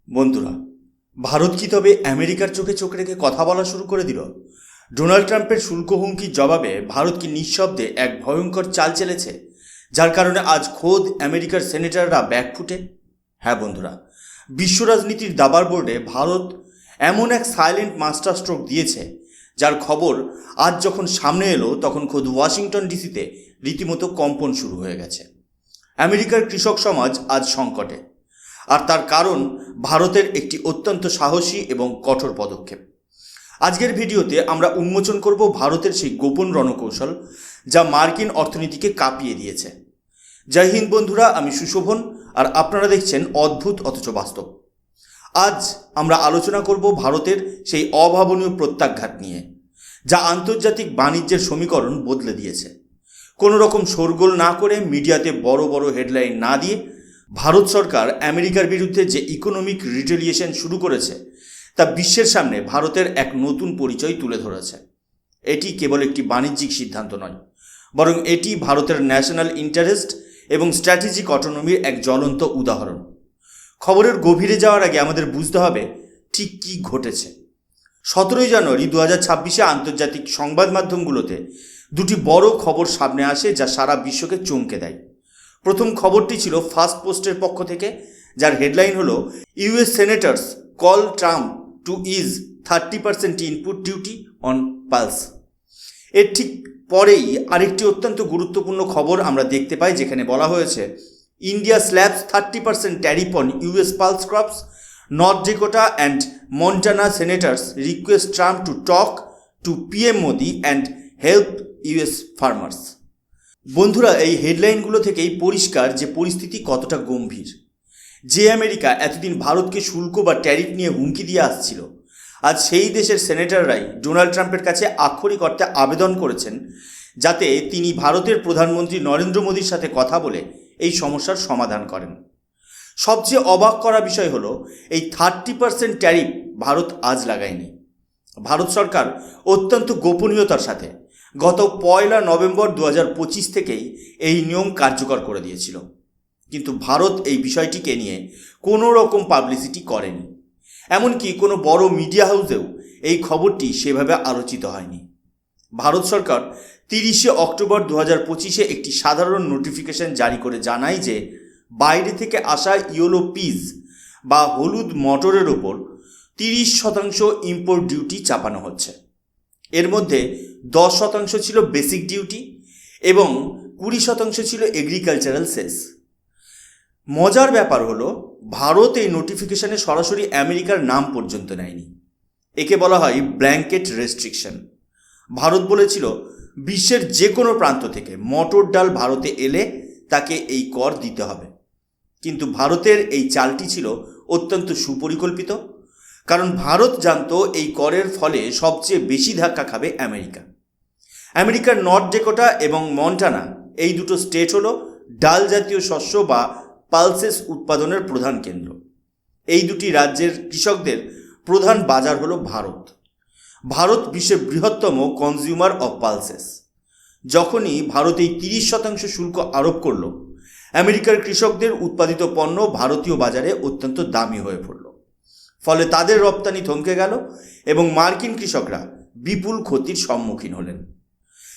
বন্ধুরা, ভারত কি তবে আমেরিকার চোখে চোখ রেখে কথা বলা শুরু করে দিল? ডোনাল্ড ট্রাম্পের শুল্ক হুমকির জবাবে ভারত কি নিঃশব্দে এক ভয়ঙ্কর চাল চেলেছে, যার কারণে আজ খোদ আমেরিকার সেনেটররা ব্যাকফুটে? হ্যাঁ বন্ধুরা, বিশ্ব রাজনীতির দাবার বোর্ডে ভারত এমন এক সাইলেন্ট মাস্টার স্ট্রোক দিয়েছে, যার খবর আজ যখন সামনে এলো তখন খোদ ওয়াশিংটন ডিসিতে রীতিমতো কম্পন শুরু হয়ে গেছে। আমেরিকার কৃষক সমাজ আজ সংকটে, আর তার কারণ ভারতের একটি অত্যন্ত সাহসী এবং কঠোর পদক্ষেপ। আজকের ভিডিওতে আমরা উন্মোচন করব ভারতের সেই গোপন রণকৌশল, যা মার্কিন অর্থনীতিকে কাঁপিয়ে দিয়েছে। জয় হিন্দ বন্ধুরা, আমি সুশোভন, আর আপনারা দেখছেন অদ্ভুত অথচ বাস্তব। আজ আমরা আলোচনা করব ভারতের সেই অভাবনীয় প্রত্যাঘাত নিয়ে, যা আন্তর্জাতিক বাণিজ্যের সমীকরণ বদলে দিয়েছে। কোনো রকম শোরগোল না করে, মিডিয়াতে বড় বড় হেডলাইন না দিয়ে, ভারত সরকার আমেরিকার বিরুদ্ধে যে ইকোনমিক রিটেলিয়েশন শুরু করেছে তা বিশ্বের সামনে ভারতের এক নতুন পরিচয় তুলে ধরেছে। এটি কেবল একটি বাণিজ্যিক সিদ্ধান্ত নয়, বরং এটি ভারতের ন্যাশনাল ইন্টারেস্ট এবং স্ট্র্যাটেজিক অটোনমির এক জ্বলন্ত উদাহরণ। খবরের গভীরে যাওয়ার আগে আমাদের বুঝতে হবে ঠিক কী ঘটেছে। 17 জানুয়ারি 2026 আন্তর্জাতিক সংবাদ মাধ্যমগুলোতে দুটি বড় খবর সামনে আসে, যা সারা বিশ্বকে চমকে দেয়। প্রথম খবরটি ছিল ফার্স্ট পোস্টের পক্ষ থেকে, যার হেডলাইন হলো US senators call Trump to ease 30% input duty on pulse. এর ঠিক পরেই আরেকটি অত্যন্ত গুরুত্বপূর্ণ খবর আমরা দেখতে পাই, যেখানে বলা হয়েছে India slabs 30% tariff on US pulse crops, North Dakota and Montana senators request Trump to talk to PM Modi and help US farmers. বন্ধুরা, এই হেডলাইনগুলো থেকেই পরিষ্কার যে পরিস্থিতি কতটা গম্ভীর। যে আমেরিকা এতদিন ভারতকে শুল্ক বা ট্যারিফ নিয়ে হুমকি দিয়ে আসছিল, আজ সেই দেশের সেনেটররাই ডোনাল্ড ট্রাম্পের কাছে আক্ষরিক অর্থে আবেদন করেছেন যাতে তিনি ভারতের প্রধানমন্ত্রী নরেন্দ্র মোদীর সাথে কথা বলে এই সমস্যার সমাধান করেন। সবচেয়ে অবাক করা বিষয় হলো, এই 30% ট্যারিফ ভারত আজ লাগায়নি। ভারত সরকার অত্যন্ত গোপনীয়তার সাথে গত 1 নভেম্বর 2025 থেকেই এই নিয়ম কার্যকর করে দিয়েছিল, কিন্তু ভারত এই বিষয়টিকে নিয়ে কোনো রকম পাবলিসিটি করেনি। এমনকি কোনো বড় মিডিয়া হাউসেও এই খবরটি সেভাবে আলোচিত হয়নি। ভারত সরকার 30 অক্টোবর 2025 একটি সাধারণ নোটিফিকেশন জারি করে জানায় যে বাইরে থেকে আসা ইয়েলো পিজ বা হলুদ মটরের ওপর 30% ইম্পোর্ট ডিউটি চাপানো হচ্ছে। এর মধ্যে 10% ছিল বেসিক ডিউটি এবং 20% ছিল এগ্রিকালচারাল সেস। মজার ব্যাপার হলো, ভারত এই নোটিফিকেশনে সরাসরি আমেরিকার নাম পর্যন্ত নেয়নি। একে বলা হয় ব্ল্যাঙ্কেট রেস্ট্রিকশন। ভারত বলেছিল বিশ্বের যে কোনো প্রান্ত থেকে মটর ডাল ভারতে এলে তাকে এই কর দিতে হবে। কিন্তু ভারতের এই চালটি ছিল অত্যন্ত সুপরিকল্পিত, কারণ ভারত জানত এই করের ফলে সবচেয়ে বেশি ধাক্কা খাবে আমেরিকা। আমেরিকার নর্থ ডেকোটা এবং মন্টানা, এই দুটো স্টেট হলো ডাল জাতীয় শস্য বা পালসেস উৎপাদনের প্রধান কেন্দ্র। এই দুটি রাজ্যের কৃষকদের প্রধান বাজার হলো ভারত। ভারত বিশ্বের বৃহত্তম কনজিউমার অফ পালসেস। যখনই ভারত এই 30% শুল্ক আরোপ করল, আমেরিকার কৃষকদের উৎপাদিত পণ্য ভারতীয় বাজারে অত্যন্ত দামি হয়ে পড়ল। ফলে তাদের রপ্তানি থমকে গেল এবং মার্কিন কৃষকরা বিপুল ক্ষতির সম্মুখীন হলেন।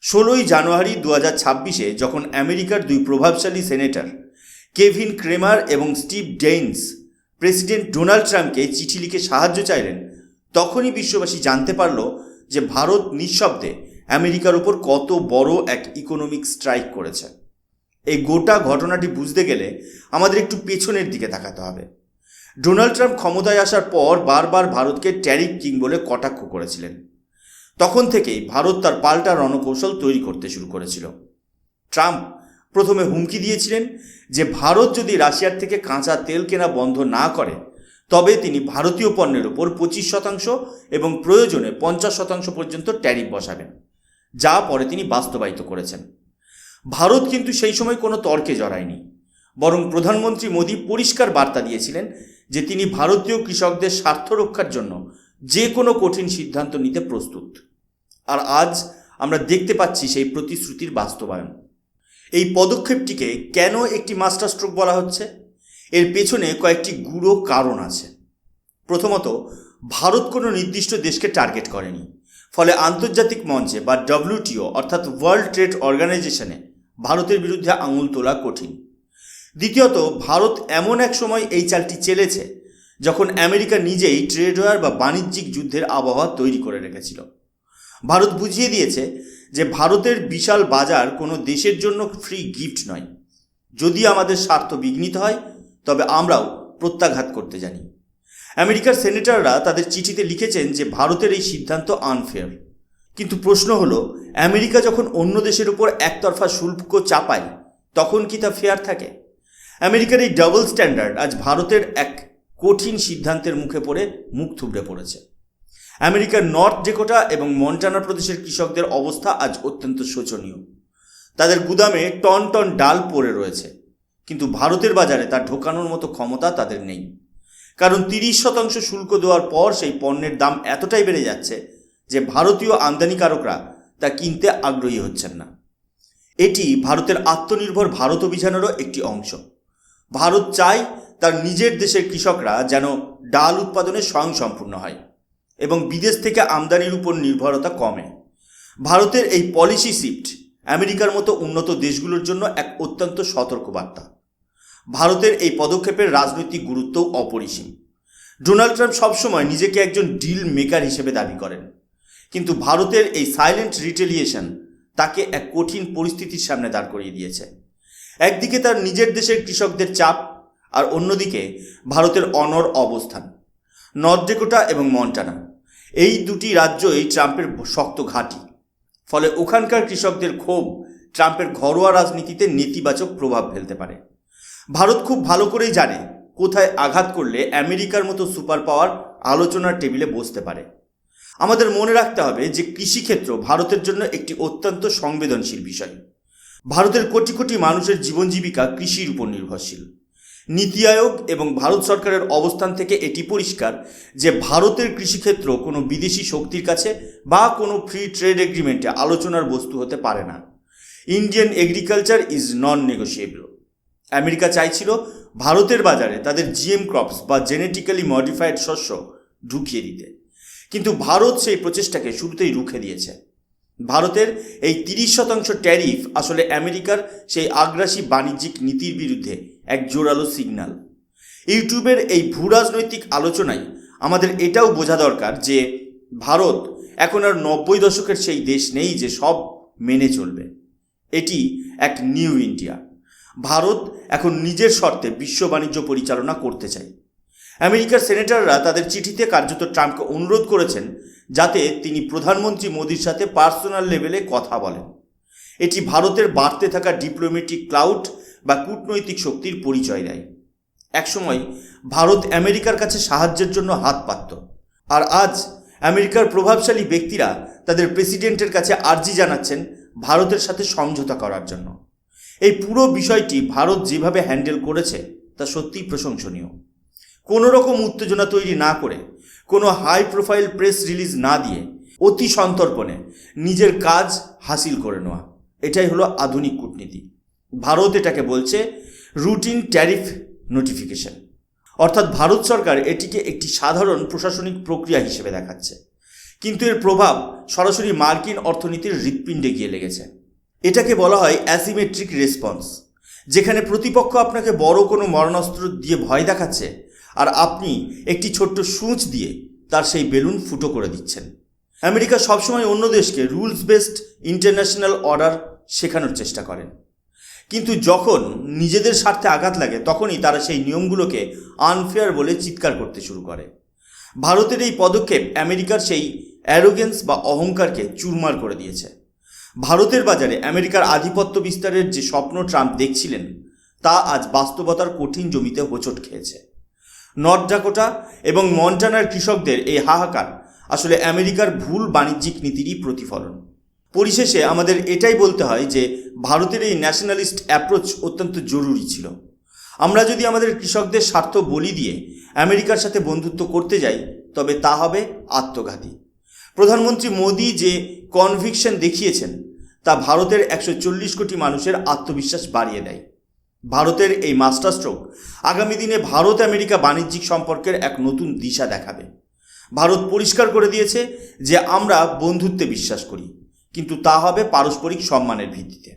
16 জানুয়ারি 2026 যখন আমেরিকার দুই প্রভাবশালী সেনেটর কেভিন ক্রেমার এবং স্টিভ ডেইনস প্রেসিডেন্ট ডোনাল্ড ট্রাম্পকে চিঠি লিখে সাহায্য চাইলেন, তখনই বিশ্ববাসী জানতে পারল যে ভারত নিঃশব্দে আমেরিকার উপর কত বড় এক ইকোনমিক স্ট্রাইক করেছে। এই গোটা ঘটনাটি বুঝতে গেলে আমাদের একটু পেছনের দিকে তাকাতে হবে। ডোনাল্ড ট্রাম্প ক্ষমতায় আসার পর বারবার ভারতকে ট্যারিফ কিং বলে কটাক্ষ করেছিলেন। তখন থেকেই ভারত তার পাল্টা রণকৌশল তৈরি করতে শুরু করেছিল। ট্রাম্প প্রথমে হুমকি দিয়েছিলেন যে ভারত যদি রাশিয়ার থেকে কাঁচা তেল কেনা বন্ধ না করে, তবে তিনি ভারতীয় পণ্যের উপর 25% এবং প্রয়োজনে 50% পর্যন্ত ট্যারিফ বসাবেন, যা পরে তিনি বাস্তবায়িত করেছেন। ভারত কিন্তু সেই সময় কোনো তর্কে জড়ায়নি, বরং প্রধানমন্ত্রী মোদী পরিষ্কার বার্তা দিয়েছিলেন যে তিনি ভারতীয় কৃষকদের স্বার্থ রক্ষার জন্য যে কোনো কঠিন সিদ্ধান্ত নিতে প্রস্তুত। আর আজ আমরা দেখতে পাচ্ছি সেই প্রতিশ্রুতির বাস্তবায়ন। এই পদক্ষেপটিকে কেন একটি মাস্টার স্ট্রোক বলা হচ্ছে? এর পেছনে কয়েকটি গূঢ় কারণ আছে। প্রথমত, ভারত কোনো নির্দিষ্ট দেশকে টার্গেট করেনি, ফলে আন্তর্জাতিক মঞ্চে বা WTO অর্থাৎ ওয়ার্ল্ড ট্রেড অর্গানাইজেশনে ভারতের বিরুদ্ধে আঙুল তোলা কঠিন। দ্বিতীয়ত, ভারত এমন এক সময় এই চালটি চেলেছে যখন আমেরিকা নিজেই ট্রেড ওয়ার বা বাণিজ্যিক যুদ্ধের আবহাওয়া তৈরি করে রেখেছিল। ভারত বুঝিয়ে দিয়েছে যে ভারতের বিশাল বাজার কোনো দেশের জন্য ফ্রি গিফট নয়। যদি আমাদের স্বার্থ বিঘ্নিত হয় তবে আমরাও প্রত্যাঘাত করতে জানি। আমেরিকার সেনেটররা তাদের চিঠিতে লিখেছেন যে ভারতের এই সিদ্ধান্ত আনফেয়ার। কিন্তু প্রশ্ন হলো, আমেরিকা যখন অন্য দেশের উপর একতরফা শুল্ক চাপায় তখন কি তা ফেয়ার থাকে? আমেরিকার এই ডাবল স্ট্যান্ডার্ড আজ ভারতের এক কঠিন সিদ্ধান্তের মুখে পড়ে মুখ থুবড়ে পড়েছে। আমেরিকার নর্থ ডেকোটা এবং মন্টানা প্রদেশের কৃষকদের অবস্থা আজ অত্যন্ত শোচনীয়। তাদের গুদামে টন টন ডাল পড়ে রয়েছে, কিন্তু ভারতের বাজারে তা ঢোকানোর মতো ক্ষমতা তাদের নেই। কারণ 30% শুল্ক দেওয়ার পর সেই পণ্যের দাম এতটাই বেড়ে যাচ্ছে যে ভারতীয় আমদানিকারকরা তা কিনতে আগ্রহী হচ্ছেন না। এটি ভারতের আত্মনির্ভর ভারত অভিযানেরও একটি অংশ। ভারত চায় তার নিজের দেশের কৃষকরা যেন ডাল উৎপাদনে স্বয়ংসম্পূর্ণ হয় এবং বিদেশ থেকে আমদানির উপর নির্ভরতা কমে। ভারতের এই পলিসি শিফট আমেরিকার মতো উন্নত দেশগুলোর জন্য এক অত্যন্ত সতর্কবার্তা। ভারতের এই পদক্ষেপের রাজনৈতিক গুরুত্বও অপরিসীম। ডোনাল্ড ট্রাম্প সবসময় নিজেকে একজন ডিল মেকার হিসেবে দাবি করেন, কিন্তু ভারতের এই সাইলেন্ট রিটেলিয়েশন তাকে এক কঠিন পরিস্থিতির সামনে দাঁড় করিয়ে দিয়েছে। একদিকে তার নিজের দেশের কৃষকদের চাপ, আর অন্যদিকে ভারতের অনড় অবস্থান। নর্থ ডেকোটা এবং মন্টানা এই দুটি রাজ্যই ট্রাম্পের শক্ত ঘাঁটি। ফলে ওখানকার কৃষকদের ক্ষোভ ট্রাম্পের ঘরোয়া রাজনীতিতে নেতিবাচক প্রভাব ফেলতে পারে। ভারত খুব ভালো করেই জানে কোথায় আঘাত করলে আমেরিকার মতো সুপার পাওয়ার আলোচনার টেবিলে বসতে পারে। আমাদের মনে রাখতে হবে যে কৃষিক্ষেত্র ভারতের জন্য একটি অত্যন্ত সংবেদনশীল বিষয়। ভারতের কোটি কোটি মানুষের জীবন জীবিকা কৃষির উপর নির্ভরশীল। নীতি আয়োগ এবং ভারত সরকারের অবস্থান থেকে এটি পরিষ্কার যে ভারতের কৃষিক্ষেত্র কোনো বিদেশি শক্তির কাছে বা কোনো ফ্রি ট্রেড এগ্রিমেন্টে আলোচনার বস্তু হতে পারে না। Indian agriculture is non negotiable. America চাইছিল ভারতের বাজারে তাদের জিএম ক্রপস বা জেনেটিক্যালি মডিফাইড শস্য ঢুকিয়ে দিতে, কিন্তু ভারত সেই প্রচেষ্টাকে শুরুতেই রুখে দিয়েছে। ভারতের এই 30% ট্যারিফ আসলে আমেরিকার সেই আগ্রাসী বাণিজ্যিক নীতির বিরুদ্ধে এক জোরালো সিগন্যাল। ইউটিউবের এই ভূরাজনৈতিক আলোচনায় আমাদের এটাও বোঝা দরকার যে ভারত এখন আর 90 দশকের সেই দেশ নেই যে সব মেনে চলবে। এটি এক নিউ ইন্ডিয়া। ভারত এখন নিজের শর্তে বিশ্ব বাণিজ্য পরিচালনা করতে চায়। আমেরিকার সেনেটররা তাদের চিঠিতে কার্যত ট্রাম্পকে অনুরোধ করেছেন যাতে তিনি প্রধানমন্ত্রী মোদির সাথে পার্সোনাল লেভেলে কথা বলেন। এটি ভারতের বাড়তে থাকা ডিপ্লোম্যাটিক ক্লাউড বা কূটনৈতিক শক্তির পরিচয় দেয়। একসময় ভারত আমেরিকার কাছে সাহায্যের জন্য হাত পাতত, আর আজ আমেরিকার প্রভাবশালী ব্যক্তিরা তাদের প্রেসিডেন্টের কাছে আর্জি জানাচ্ছেন ভারতের সাথে সমঝোতা করার জন্য। এই পুরো বিষয়টি ভারত যেভাবে হ্যান্ডেল করেছে তা সত্যিই প্রশংসনীয়। কোনো রকম উত্তেজনা তৈরি না করে, কোনো হাই প্রোফাইল প্রেস রিলিজ না দিয়ে অতি সন্তর্পণে নিজের কাজ হাসিল করে নেওয়া, এটাই হলো আধুনিক কূটনীতি। ভারত এটাকে বলছে রুটিন ট্যারিফ নোটিফিকেশন, অর্থাৎ ভারত সরকার এটিকে একটি সাধারণ প্রশাসনিক প্রক্রিয়া হিসেবে দেখাচ্ছে, কিন্তু এর প্রভাব সরাসরি মার্কিন অর্থনীতির হৃৎপিণ্ডে গিয়ে লেগেছে। এটাকে বলা হয় অ্যাসিমেট্রিক রেসপন্স, যেখানে প্রতিপক্ষ আপনাকে বড় কোনো মরণাস্ত্র দিয়ে ভয় দেখাচ্ছে আর আপনি একটি ছোট্ট সূঁচ দিয়ে তার সেই বেলুন ফুটো করে দিচ্ছেন। আমেরিকা সবসময় অন্য দেশকে রুলস বেসড ইন্টারন্যাশনাল অর্ডার শেখানোর চেষ্টা করেন, কিন্তু যখন নিজেদের স্বার্থে আঘাত লাগে তখনই তারা সেই নিয়মগুলোকে আনফেয়ার বলে চিৎকার করতে শুরু করে। ভারতের এই পদক্ষেপ আমেরিকার সেই অ্যারোগেন্স বা অহংকারকে চুরমার করে দিয়েছে। ভারতের বাজারে আমেরিকার আধিপত্য বিস্তারের যে স্বপ্ন ট্রাম্প দেখছিলেন তা আজ বাস্তবতার কঠিন জমিতে হোঁচট খেয়েছে। নর্থ ডাকোটা এবং মন্টানার কৃষকদের এই হাহাকার আসলে আমেরিকার ভুল বাণিজ্যিক নীতিরই প্রতিফলন। পরিশেষে আমাদের এটাই বলতে হয় যে ভারতের এই ন্যাশনালিস্ট অ্যাপ্রোচ অত্যন্ত জরুরি ছিল। আমরা যদি আমাদের কৃষকদের স্বার্থ বলি দিয়ে আমেরিকার সাথে বন্ধুত্ব করতে যাই তবে তা হবে আত্মঘাতী। প্রধানমন্ত্রী মোদি যে কনভিকশন দেখিয়েছেন তা ভারতের 140 কোটি মানুষের আত্মবিশ্বাস বাড়িয়ে দেয়। ভারতের এই মাস্টার স্ট্রোক আগামী দিনে ভারত আমেরিকা বাণিজ্যিক সম্পর্কের এক নতুন দিশা দেখাবে। ভারত পরিষ্কার করে দিয়েছে যে আমরা বন্ধুত্বে বিশ্বাস করি, কিন্তু তা হবে পারস্পরিক সম্মানের ভিত্তিতে।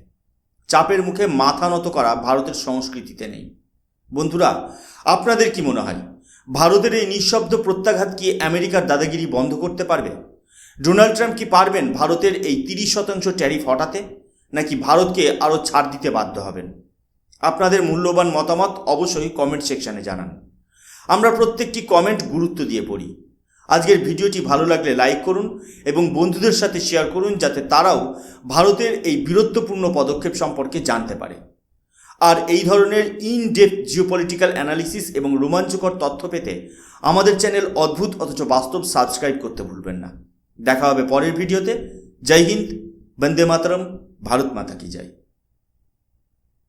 চাপের মুখে মাথা নত করা ভারতের সংস্কৃতিতে নেই। বন্ধুরা, আপনাদের কি মনে হয়, ভারতের এই নিঃশব্দ প্রত্যাঘাত কি আমেরিকার দাদাগিরি বন্ধ করতে পারবে? ডোনাল্ড ট্রাম্প কি পারবেন ভারতের এই 30% ট্যারিফ হটাতে, নাকি ভারতকে আরও ছাড় দিতে বাধ্য হবেন? আপনাদের মূল্যবান মতামত অবশ্যই কমেন্ট সেকশনে জানান। আমরা প্রত্যেকটি কমেন্ট গুরুত্ব দিয়ে পড়ি। আজকের ভিডিওটি ভালো লাগলে লাইক করুন এবং বন্ধুদের সাথে শেয়ার করুন, যাতে তারাও ভারতের এই বীরত্বপূর্ণ পদক্ষেপ সম্পর্কে জানতে পারে। আর এই ধরনের ইন ডেপথ জিওপলিটিক্যাল অ্যানালিসিস এবং রোমাঞ্চকর তথ্য পেতে আমাদের চ্যানেল অদ্ভুত অথচ বাস্তব সাবস্ক্রাইব করতে ভুলবেন না। দেখা হবে পরের ভিডিওতে। জয় হিন্দ, বন্দে মাতরম, ভারত মাতা কি জয়।